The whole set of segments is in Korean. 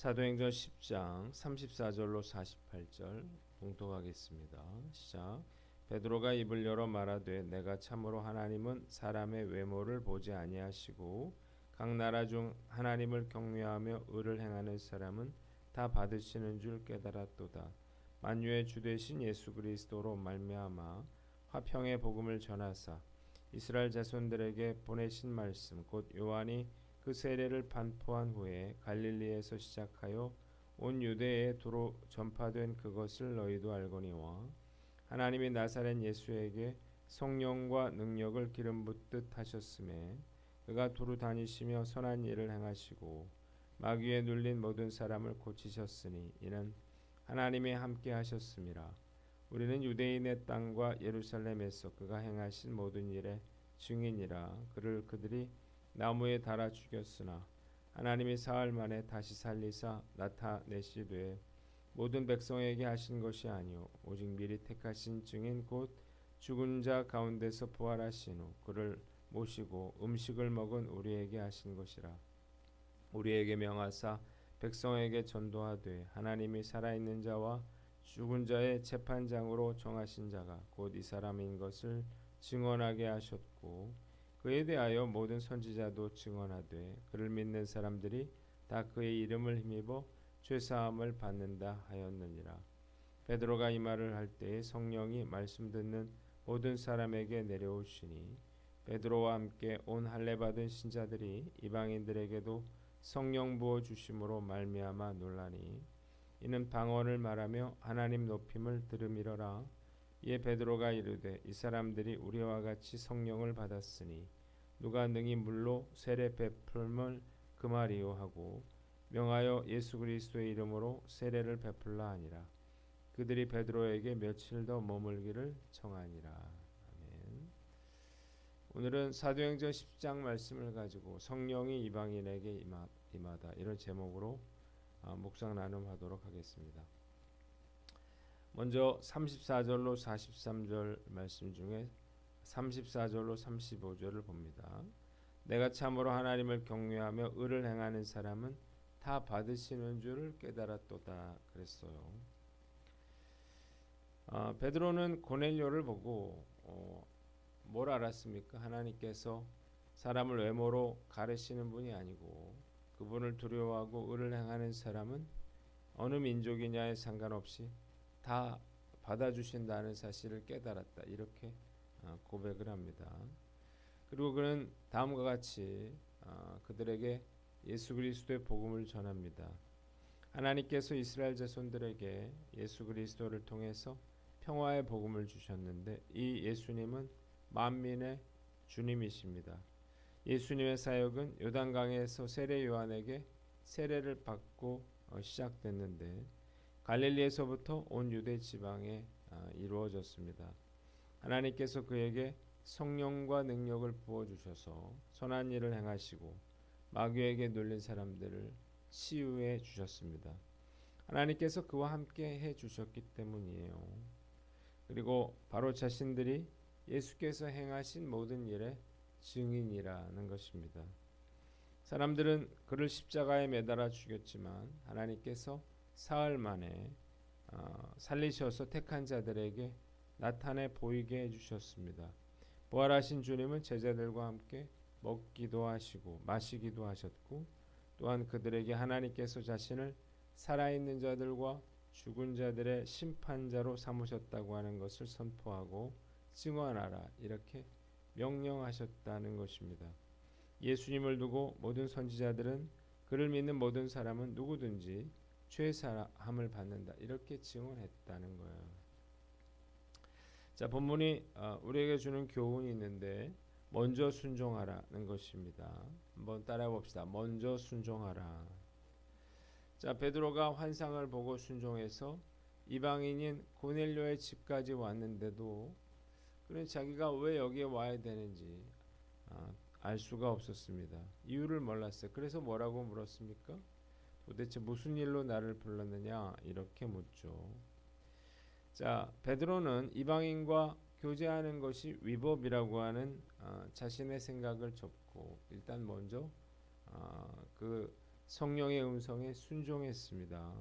사도행전 10장 34절로 48절 봉독하겠습니다. 시작. 베드로가 입을 열어 말하되 내가 참으로 하나님은 사람의 외모를 보지 아니하시고 각 나라 중 하나님을 경외하며 의를 행하는 사람은 다 받으시는 줄 깨달았도다. 만유의 주 되신 예수 그리스도로 말미암아 화평의 복음을 전하사 이스라엘 자손들에게 보내신 말씀 곧 요한이 그 세례를 반포한 후에 갈릴리에서 시작하여 온 유대에 두루 전파된 그것을 너희도 알거니와 하나님이 나사렛 예수에게 성령과 능력을 기름 붓듯 하셨음에 그가 두루 다니시며 선한 일을 행하시고 마귀에 눌린 모든 사람을 고치셨으니 이는 하나님이 함께 하셨음이라. 우리는 유대인의 땅과 예루살렘에서 그가 행하신 모든 일의 증인이라. 그를 그들이 나무에 달아 죽였으나 하나님이 사흘 만에 다시 살리사 나타내시되 모든 백성에게 하신 것이 아니요 오직 미리 택하신 증인 곧 죽은 자 가운데서 부활하신 후 그를 모시고 음식을 먹은 우리에게 하신 것이라. 우리에게 명하사 백성에게 전도하되 하나님이 살아있는 자와 죽은 자의 재판장으로 정하신 자가 곧 이 사람인 것을 증언하게 하셨고 그에 대하여 모든 선지자도 증언하되 그를 믿는 사람들이 다 그의 이름을 힘입어 죄사함을 받는다 하였느니라. 베드로가 이 말을 할 때에 성령이 말씀 듣는 모든 사람에게 내려오시니 베드로와 함께 온 할례 받은 신자들이 이방인들에게도 성령 부어 주심으로 말미암아 놀라니 이는 방언을 말하며 하나님 높임을 들음이러라. 이에 베드로가 이르되 이 사람들이 우리와 같이 성령을 받았으니 누가 능히 물로 세례 베풀음을 금하리요 하고 명하여 예수 그리스도의 이름으로 세례를 베풀라 하니라. 그들이 베드로에게 며칠 더 머물기를 청하니라. 아멘. 오늘은 사도행전 10장 말씀을 가지고 성령이 이방인에게 임하다 이런 제목으로 묵상 나눔하도록 하겠습니다. 먼저 34절로 43절 말씀 중에 34절로 35절을 봅니다. 내가 참으로 하나님을 경외하며 의를 행하는 사람은 다 받으시는 줄을 깨달았도다 그랬어요. 베드로는 고넬료를 보고 뭘 알았습니까? 하나님께서 사람을 외모로 가르시는 분이 아니고 그분을 두려워하고 의를 행하는 사람은 어느 민족이냐에 상관없이 다 받아주신다는 사실을 깨달았다. 이렇게 고백을 합니다. 그리고 그는 다음과 같이 그들에게 예수 그리스도의 복음을 전합니다. 하나님께서 이스라엘 자손들에게 예수 그리스도를 통해서 평화의 복음을 주셨는데 이 예수님은 만민의 주님이십니다. 예수님의 사역은 요단강에서 세례 요한에게 세례를 받고 시작됐는데 갈릴리에서부터 온 유대 지방에 이루어졌습니다. 하나님께서 그에게 성령과 능력을 부어주셔서 선한 일을 행하시고 마귀에게 눌린 사람들을 치유해 주셨습니다. 하나님께서 그와 함께 해주셨기 때문이에요. 그리고 바로 자신들이 예수께서 행하신 모든 일의 증인이라는 것입니다. 사람들은 그를 십자가에 매달아 죽였지만 하나님께서 사흘 만에 살리셔서 택한 자들에게 나타내 보이게 해주셨습니다. 부활하신 주님은 제자들과 함께 먹기도 하시고 마시기도 하셨고 또한 그들에게 하나님께서 자신을 살아있는 자들과 죽은 자들의 심판자로 삼으셨다고 하는 것을 선포하고 증언하라 이렇게 명령하셨다는 것입니다. 예수님을 두고 모든 선지자들은 그를 믿는 모든 사람은 누구든지 죄사함을 받는다 이렇게 증언했다는 거예요. 자, 본문이 우리에게 주는 교훈이 있는데 먼저 순종하라는 것입니다. 한번 따라해 봅시다. 먼저 순종하라. 자, 베드로가 환상을 보고 순종해서 이방인인 고넬료의 집까지 왔는데도 그는 자기가 왜 여기에 와야 되는지 알 수가 없었습니다. 이유를 몰랐어요. 그래서 뭐라고 물었습니까? 도대체 무슨 일로 나를 불렀느냐 이렇게 묻죠. 자, 베드로는 이방인과 교제하는 것이 위법이라고 하는 자신의 생각을 접고 일단 먼저 그 성령의 음성에 순종했습니다.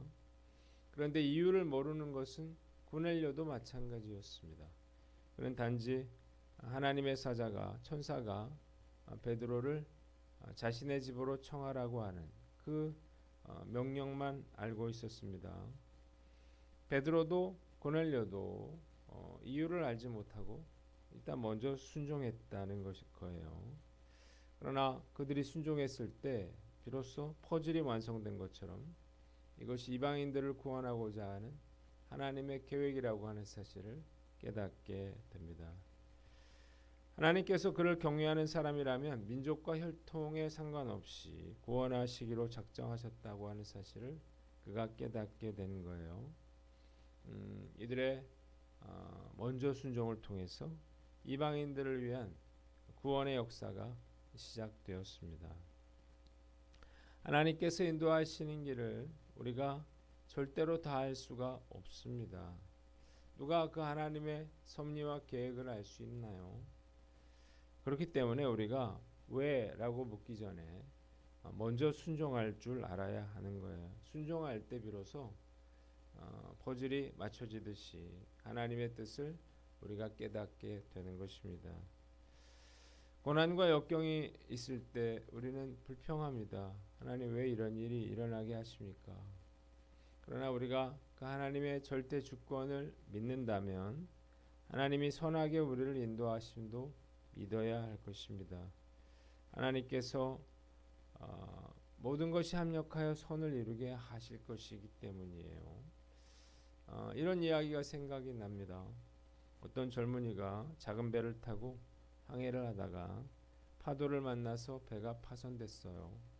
그런데 이유를 모르는 것은 고넬료도 마찬가지였습니다. 그는 단지 하나님의 천사가 베드로를 자신의 집으로 청하라고 하는 그 명령만 알고 있었습니다. 베드로도 고넬료도 이유를 알지 못하고 일단 먼저 순종했다는 것일 거예요. 그러나 그들이 순종했을 때 비로소 퍼즐이 완성된 것처럼 이것이 이방인들을 구원하고자 하는 하나님의 계획이라고 하는 사실을 깨닫게 됩니다. 하나님께서 그를 경외하는 사람이라면 민족과 혈통에 상관없이 구원하시기로 작정하셨다고 하는 사실을 그가 깨닫게 된 거예요. 이들의 먼저 순종을 통해서 이방인들을 위한 구원의 역사가 시작되었습니다. 하나님께서 인도하시는 길을 우리가 절대로 다 알 수가 없습니다. 누가 그 하나님의 섭리와 계획을 알 수 있나요? 그렇기 때문에 우리가 왜라고 묻기 전에 먼저 순종할 줄 알아야 하는 거예요. 순종할 때 비로소 퍼즐이 맞춰지듯이 하나님의 뜻을 우리가 깨닫게 되는 것입니다. 고난과 역경이 있을 때 우리는 불평합니다. 하나님 왜 이런 일이 일어나게 하십니까? 그러나 우리가 그 하나님의 절대 주권을 믿는다면 하나님이 선하게 우리를 인도하심도 믿어야 할 것입니다. 하나님께서 모든 것이 합력하여 선을 이루게 하실 것이기 때문이에요. 이런 이야기가 생각이 납니다. 어떤 젊은이가 작은 배를 타고 항해를 하다가 파도를 만나서 배가 파손됐어요.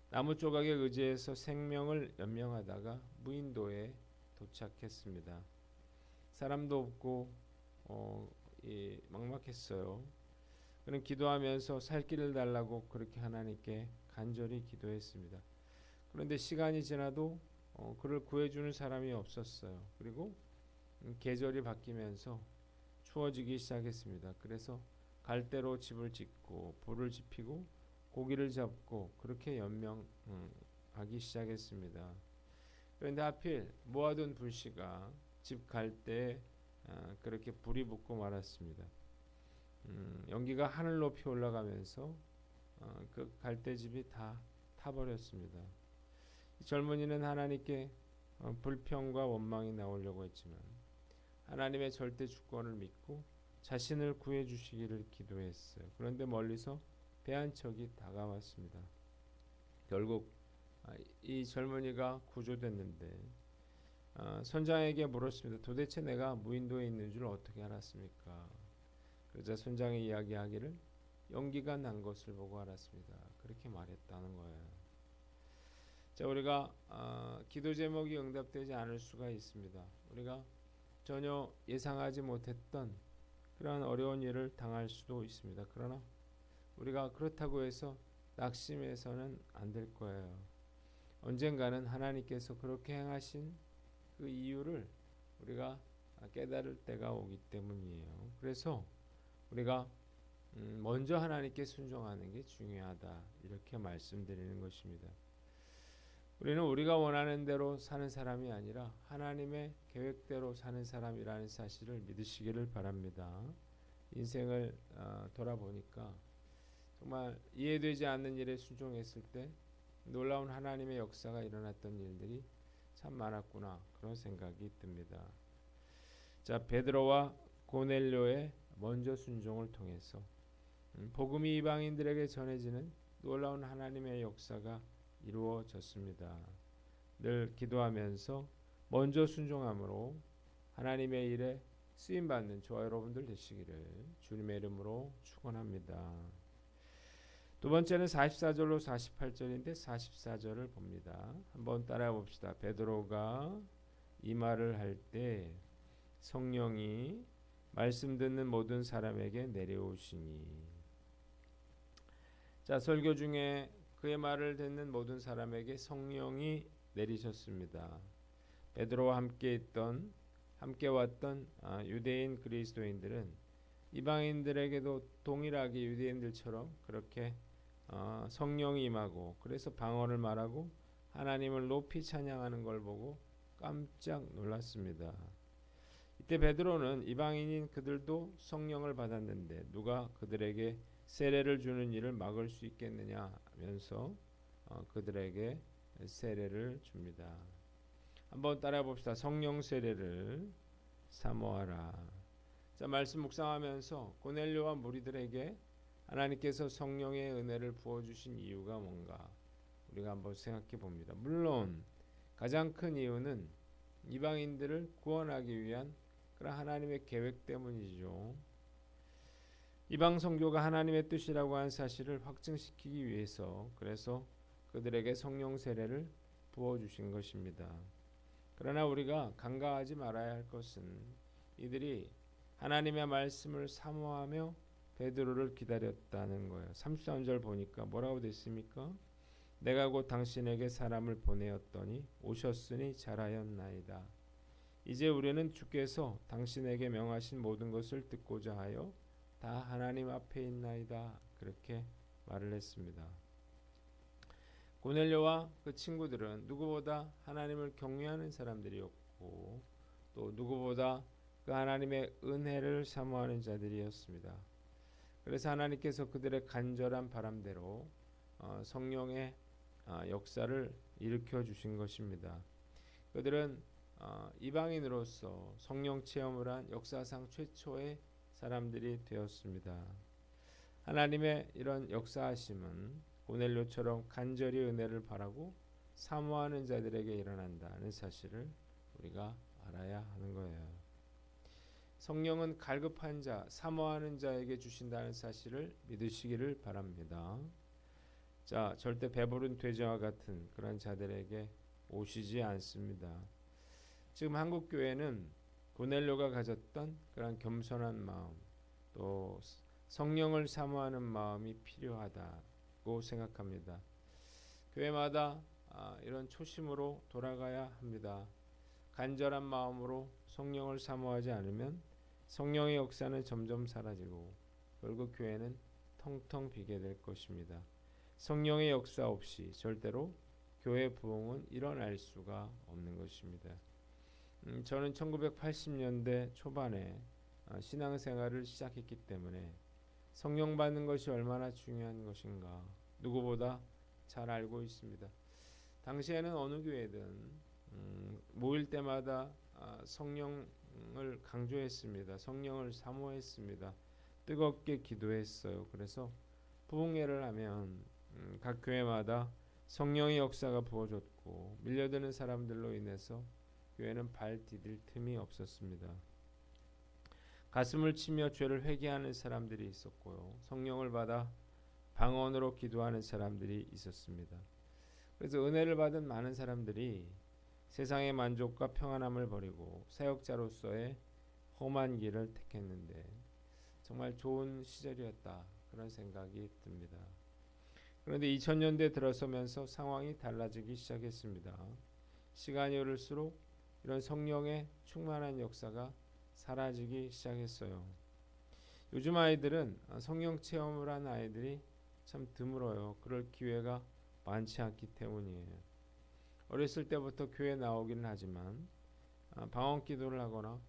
나무 조각에 의지해서 생명을 연명하다가 무인도에 도착했습니다. 사람도 없고 막막했어요. 그는 기도하면서 살 길을 달라고 그렇게 하나님께 간절히 기도했습니다. 그런데 시간이 지나도 그를 구해주는 사람이 없었어요. 그리고 계절이 바뀌면서 추워지기 시작했습니다. 그래서 갈대로 집을 짓고 불을 지피고 고기를 잡고 그렇게 연명하기 시작했습니다. 그런데 하필 모아둔 불씨가 집 갈대에 그렇게 불이 붙고 말았습니다. 연기가 하늘 높이 올라가면서 그 갈대집이 다 타버렸습니다. 젊은이는 하나님께 불평과 원망이 나오려고 했지만 하나님의 절대 주권을 믿고 자신을 구해 주시기를 기도했어요. 그런데 멀리서 배 한 척이 다가왔습니다. 결국 이 젊은이가 구조됐는데 선장에게 물었습니다. 도대체 내가 무인도에 있는 줄 어떻게 알았습니까? 그러자 선장이 이야기하기를 연기가 난 것을 보고 알았습니다. 그렇게 말했다는 거예요. 자, 우리가 기도 제목이 응답되지 않을 수가 있습니다. 우리가 전혀 예상하지 못했던 그러한 어려운 일을 당할 수도 있습니다. 그러나 우리가 그렇다고 해서 낙심해서는 안 될 거예요. 언젠가는 하나님께서 그렇게 행하신 그 이유를 우리가 깨달을 때가 오기 때문이에요. 그래서 우리가 먼저 하나님께 순종하는 게 중요하다, 이렇게 말씀드리는 것입니다. 우리는 우리가 원하는 대로 사는 사람이 아니라 하나님의 계획대로 사는 사람이라는 사실을 믿으시기를 바랍니다. 인생을 돌아보니까 정말 이해되지 않는 일에 순종했을 때 놀라운 하나님의 역사가 일어났던 일들이 참 많았구나, 그런 생각이 듭니다. 자, 베드로와 고넬료의 먼저 순종을 통해서 복음이 이방인들에게 전해지는 놀라운 하나님의 역사가 이루어졌습니다. 늘 기도하면서 먼저 순종함으로 하나님의 일에 쓰임받는 저와 여러분들 되시기를 주님의 이름으로 축원합니다. 두 번째는 44절로 48절인데 44절을 봅니다. 한번 따라해 봅시다. 베드로가 이 말을 할 때 성령이 말씀 듣는 모든 사람에게 내려오시니. 자, 설교 중에 그의 말을 듣는 모든 사람에게 성령이 내리셨습니다. 베드로와 함께 왔던 유대인 그리스도인들은 이방인들에게도 동일하게 유대인들처럼 그렇게 성령이 임하고 그래서 방언을 말하고 하나님을 높이 찬양하는 걸 보고 깜짝 놀랐습니다. 이때 베드로는 이방인인 그들도 성령을 받았는데 누가 그들에게 세례를 주는 일을 막을 수 있겠느냐 하면서 그들에게 세례를 줍니다. 한번 따라해 봅시다. 성령 세례를 사모하라. 자, 말씀 묵상하면서 고넬료와 무리들에게 하나님께서 성령의 은혜를 부어주신 이유가 뭔가 우리가 한번 생각해 봅니다. 물론 가장 큰 이유는 이방인들을 구원하기 위한 그런 하나님의 계획 때문이죠. 이방 선교가 하나님의 뜻이라고 한 사실을 확증시키기 위해서 그래서 그들에게 성령 세례를 부어주신 것입니다. 그러나 우리가 간과하지 말아야 할 것은 이들이 하나님의 말씀을 사모하며 베드로를 기다렸다는 거예요. 33절 보니까 뭐라고 됐습니까? 내가 곧 당신에게 사람을 보내었더니 오셨으니 잘하였나이다. 이제 우리는 주께서 당신에게 명하신 모든 것을 듣고자 하여 다 하나님 앞에 있나이다. 그렇게 말을 했습니다. 고넬료와 그 친구들은 누구보다 하나님을 경외하는 사람들이었고 또 누구보다 그 하나님의 은혜를 사모하는 자들이었습니다. 그래서 하나님께서 그들의 간절한 바람대로 성령의 역사를 일으켜 주신 것입니다. 그들은 이방인으로서 성령 체험을 한 역사상 최초의 사람들이 되었습니다. 하나님의 이런 역사하심은 고넬료처럼 간절히 은혜를 바라고 사모하는 자들에게 일어난다는 사실을 우리가 알아야 하는 거예요. 성령은 갈급한 자, 사모하는 자에게 주신다는 사실을 믿으시기를 바랍니다. 자, 절대 배부른 돼지와 같은 그런 자들에게 오시지 않습니다. 지금 한국 교회는 고넬료가 가졌던 그런 겸손한 마음, 또 성령을 사모하는 마음이 필요하다고 생각합니다. 교회마다 이런 초심으로 돌아가야 합니다. 간절한 마음으로 성령을 사모하지 않으면 성령의 역사는 점점 사라지고 결국 교회는 텅텅 비게 될 것입니다. 성령의 역사 없이 절대로 교회 부흥은 일어날 수가 없는 것입니다. 저는 1980년대 초반에 신앙생활을 시작했기 때문에 성령 받는 것이 얼마나 중요한 것인가 누구보다 잘 알고 있습니다. 당시에는 어느 교회든 모일 때마다 성령을 강조했습니다. 성령을 사모했습니다. 뜨겁게 기도했어요. 그래서 부흥회를 하면 각 교회마다 성령의 역사가 부어졌고 밀려드는 사람들로 인해서 교회는 발 디딜 틈이 없었습니다. 가슴을 치며 죄를 회개하는 사람들이 있었고요. 성령을 받아 방언으로 기도하는 사람들이 있었습니다. 그래서 은혜를 받은 많은 사람들이 세상의 만족과 평안함을 버리고 사역자로서의 험한 길을 택했는데 정말 좋은 시절이었다 그런 생각이 듭니다. 그런데 2000년대 들어서면서 상황이 달라지기 시작했습니다. 시간이 흐를수록 이런 성령의 충만한 역사가 사라지기 시작했어요. 요즘 아이들은 성령 체험을 한 아이들이 참 드물어요. 그럴 기회가 많지 않기 때문이에요. 어렸을 때부터 교회 나오기는 하지만 방언 기도를 하거나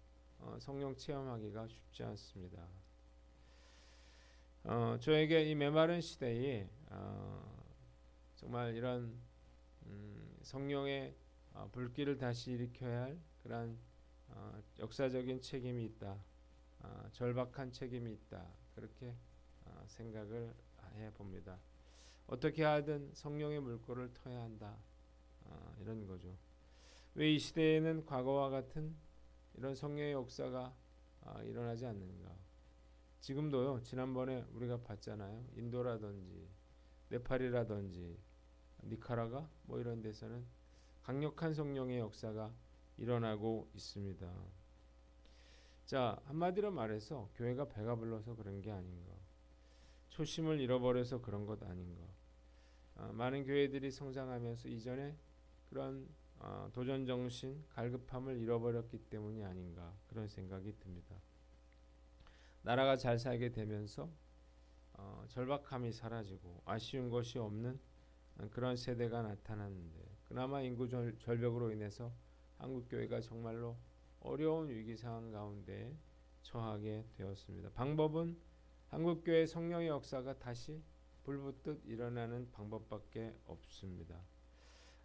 성령 체험하기가 쉽지 않습니다. 저에게 이 메마른 시대에 정말 이런 성령의 불길을 다시 일으켜야 할 그런 역사적인 책임이 있다. 절박한 책임이 있다. 그렇게 생각을 해봅니다. 어떻게 하든 성령의 물꼬를 터야 한다. 이런 거죠. 왜 이 시대에는 과거와 같은 이런 성령의 역사가 일어나지 않는가? 지금도요. 지난번에 우리가 봤잖아요. 인도라든지 네팔이라든지 니카라가 뭐 이런 데서는 강력한 성령의 역사가 일어나고 있습니다. 자, 한마디로 말해서 교회가 배가 불러서 그런 게 아닌가? 초심을 잃어버려서 그런 것 아닌가? 많은 교회들이 성장하면서 이전에 그런 도전 정신, 갈급함을 잃어버렸기 때문이 아닌가 그런 생각이 듭니다. 나라가 잘 살게 되면서 절박함이 사라지고 아쉬운 것이 없는 그런 세대가 나타났는데 그나마 인구 절벽으로 인해서 한국 교회가 정말로 어려운 위기 상황 가운데 처하게 되었습니다. 방법은 한국 교회 성령의 역사가 다시 불붙듯 일어나는 방법밖에 없습니다.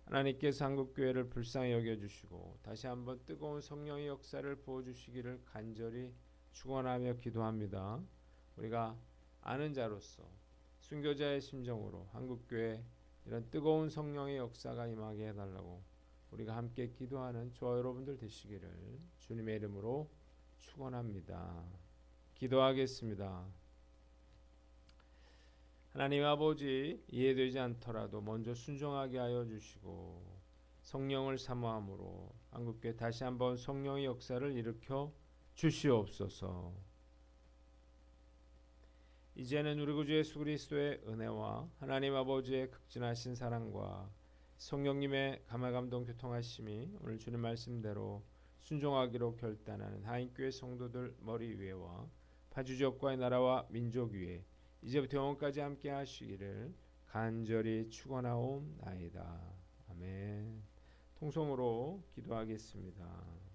하나님께서 한국 교회를 불쌍히 여겨 주시고 다시 한번 뜨거운 성령의 역사를 부어 주시기를 간절히 축원하며 기도합니다. 우리가 아는 자로서 순교자의 심정으로 한국 교회 이런 뜨거운 성령의 역사가 임하게 해달라고 우리가 함께 기도하는 저와 여러분들 되시기를 주님의 이름으로 축원합니다. 기도하겠습니다. 하나님 아버지, 이해되지 않더라도 먼저 순종하게 하여 주시고 성령을 사모함으로 한국교회 다시 한번 성령의 역사를 일으켜 주시옵소서. 이제는 우리 구주 예수 그리스도의 은혜와 하나님 아버지의 극진하신 사랑과 성령님의 감화감동 교통하심이 오늘 주님 말씀대로 순종하기로 결단하는 하인교회 성도들 머리 위에와 파주지역과의 나라와 민족 위에 이제부터 영원까지 함께 하시기를 간절히 축원하옵나이다. 아멘. 통성으로 기도하겠습니다.